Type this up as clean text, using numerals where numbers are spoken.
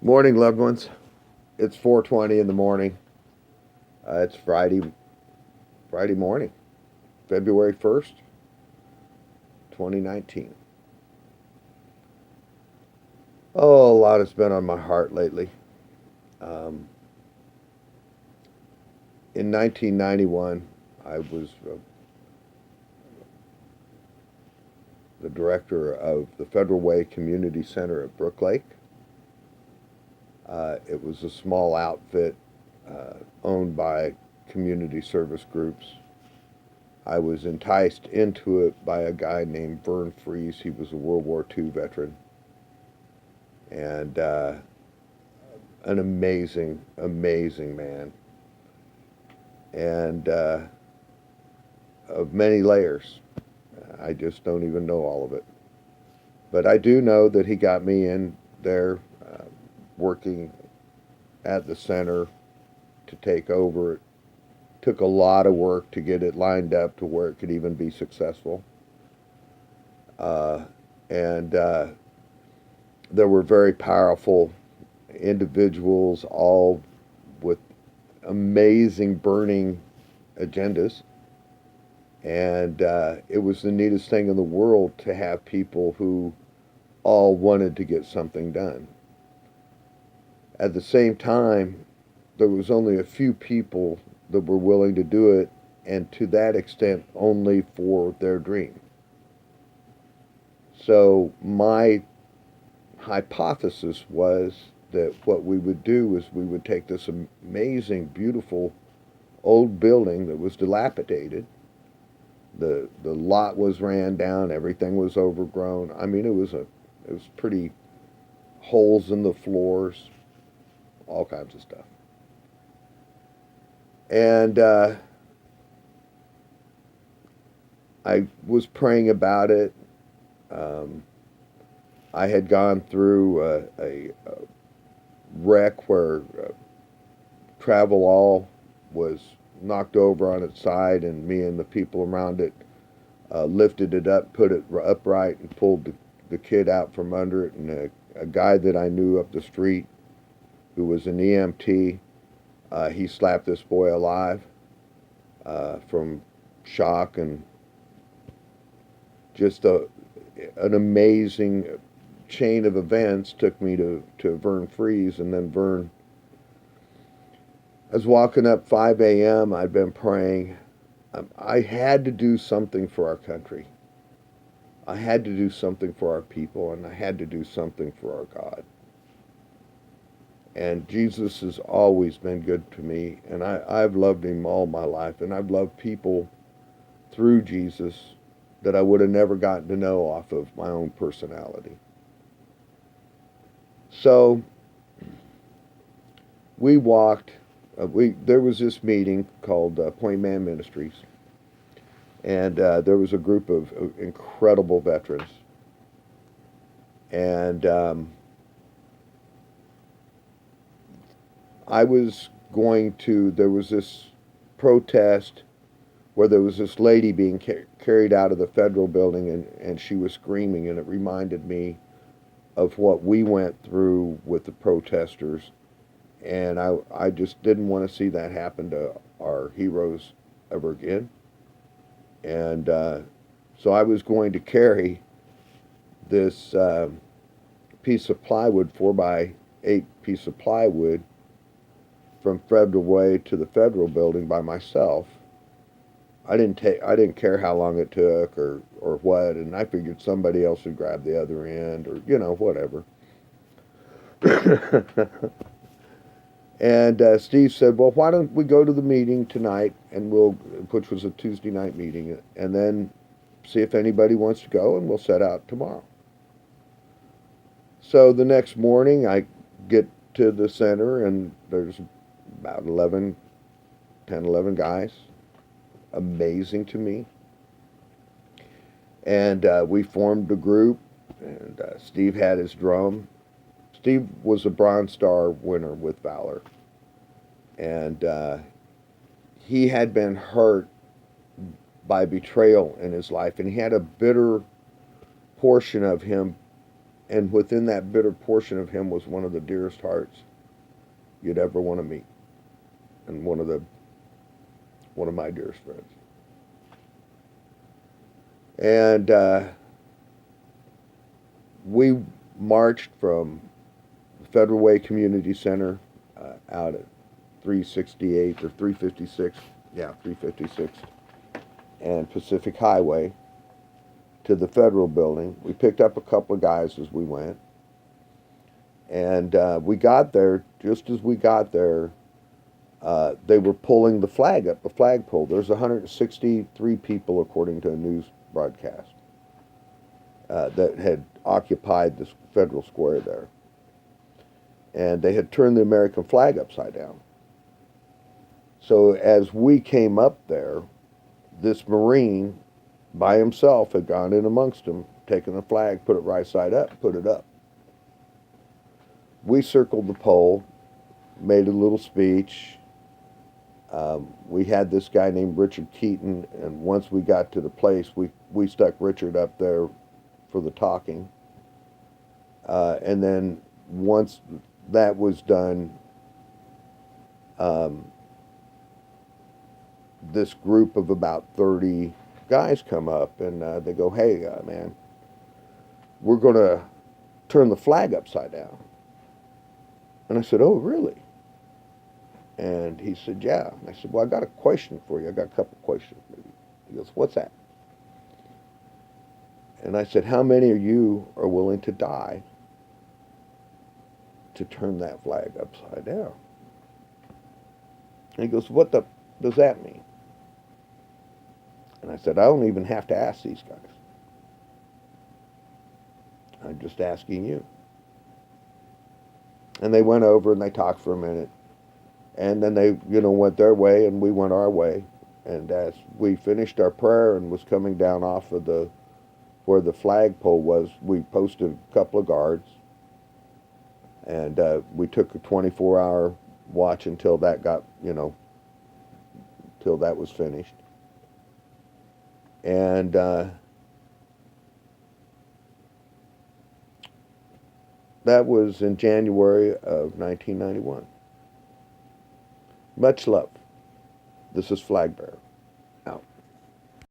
Morning, loved ones. It's 4:20 in the morning. It's Friday morning, February 1st, 2019. Oh, a lot has been on my heart lately. Um, in 1991, I was the director of the Federal Way Community Center at Bldg. It was a small outfit owned by community service groups. I was enticed into it by a guy named Vern Fries. He was a World War II veteran and an amazing, amazing man, and of many layers. I just don't even know all of it. But I do know that he got me in there working at the center to take over. It took a lot of work to get it lined up to where it could even be successful. And there were very powerful individuals, all with amazing burning agendas. And it was the neatest thing in the world to have people who all wanted to get something done. At the same time, there was only a few people that were willing to do it, and to that extent only for their dream. So my hypothesis was that what we would do was we would take this amazing, beautiful old building that was dilapidated. The lot was ran down, everything was overgrown. I mean, it was pretty holes in the floors, all kinds of stuff. And I was praying about it. I had gone through a wreck where travel all was knocked over on its side, and me and the people around it lifted it up, put it upright, and pulled the kid out from under it. And a guy that I knew up the street, who was an EMT, he slapped this boy alive from shock, and just an amazing chain of events took me to Vern Fries. And then Vern, I was walking up 5 a.m. I'd been praying. I had to do something for our country. I had to do something for our people, and I had to do something for our God. And Jesus has always been good to me, and I've loved him all my life, and I've loved people through Jesus that I would have never gotten to know off of my own personality. So we walked. There was this meeting called Point Man Ministries, and there was a group of incredible veterans. And there was this protest where there was this lady being carried out of the federal building, and she was screaming, and it reminded me of what we went through with the protesters. And I just didn't want to see that happen to our heroes ever again. And so I was going to carry this piece of plywood, 4x8 piece of plywood, from Federal Way to the federal building by myself. I didn't care how long it took or what, and I figured somebody else would grab the other end, or whatever. And Steve said, well, why don't we go to the meeting tonight, which was a Tuesday night meeting, and then see if anybody wants to go, and we'll set out tomorrow. So the next morning, I get to the center, and there's about 11 guys, amazing to me. And we formed a group, and Steve had his drum. Steve was a Bronze Star winner with Valor, and he had been hurt by betrayal in his life, and he had a bitter portion of him And within that bitter portion of him was one of the dearest hearts you'd ever want to meet, and one of my dearest friends. And we marched from the Federal Way Community Center out at 368 or 356, yeah, 356, and Pacific Highway to the Federal Building. We picked up a couple of guys as we went, and we got there. Just as we got there, they were pulling the flag up, the flagpole. There's 163 people, according to a news broadcast, that had occupied the Federal Square there. And they had turned the American flag upside down. So as we came up there, this Marine by himself had gone in amongst them, taken the flag, put it right side up, put it up. We circled the pole, made a little speech. We had this guy named Richard Keaton, and once we got to the place, we stuck Richard up there for the talking. And then once that was done, this group of about 30 guys come up, and they go, "Hey, man, we're going to turn the flag upside down." And I said, "Oh, really?" And he said, "Yeah." And I said, "Well, I got a question for you. I got a couple questions maybe." He goes, "What's that?" And I said, "How many of you are willing to die to turn that flag upside down?" And he goes, "What the does that mean?" And I said, "I don't even have to ask these guys. I'm just asking you." And they went over and they talked for a minute. And then they, went their way and we went our way. And as we finished our prayer and was coming down off of where the flagpole was, we posted a couple of guards. And we took a 24-hour watch until that got, till that was finished. And that was in January of 1991. Much love. This is Flag Bearer.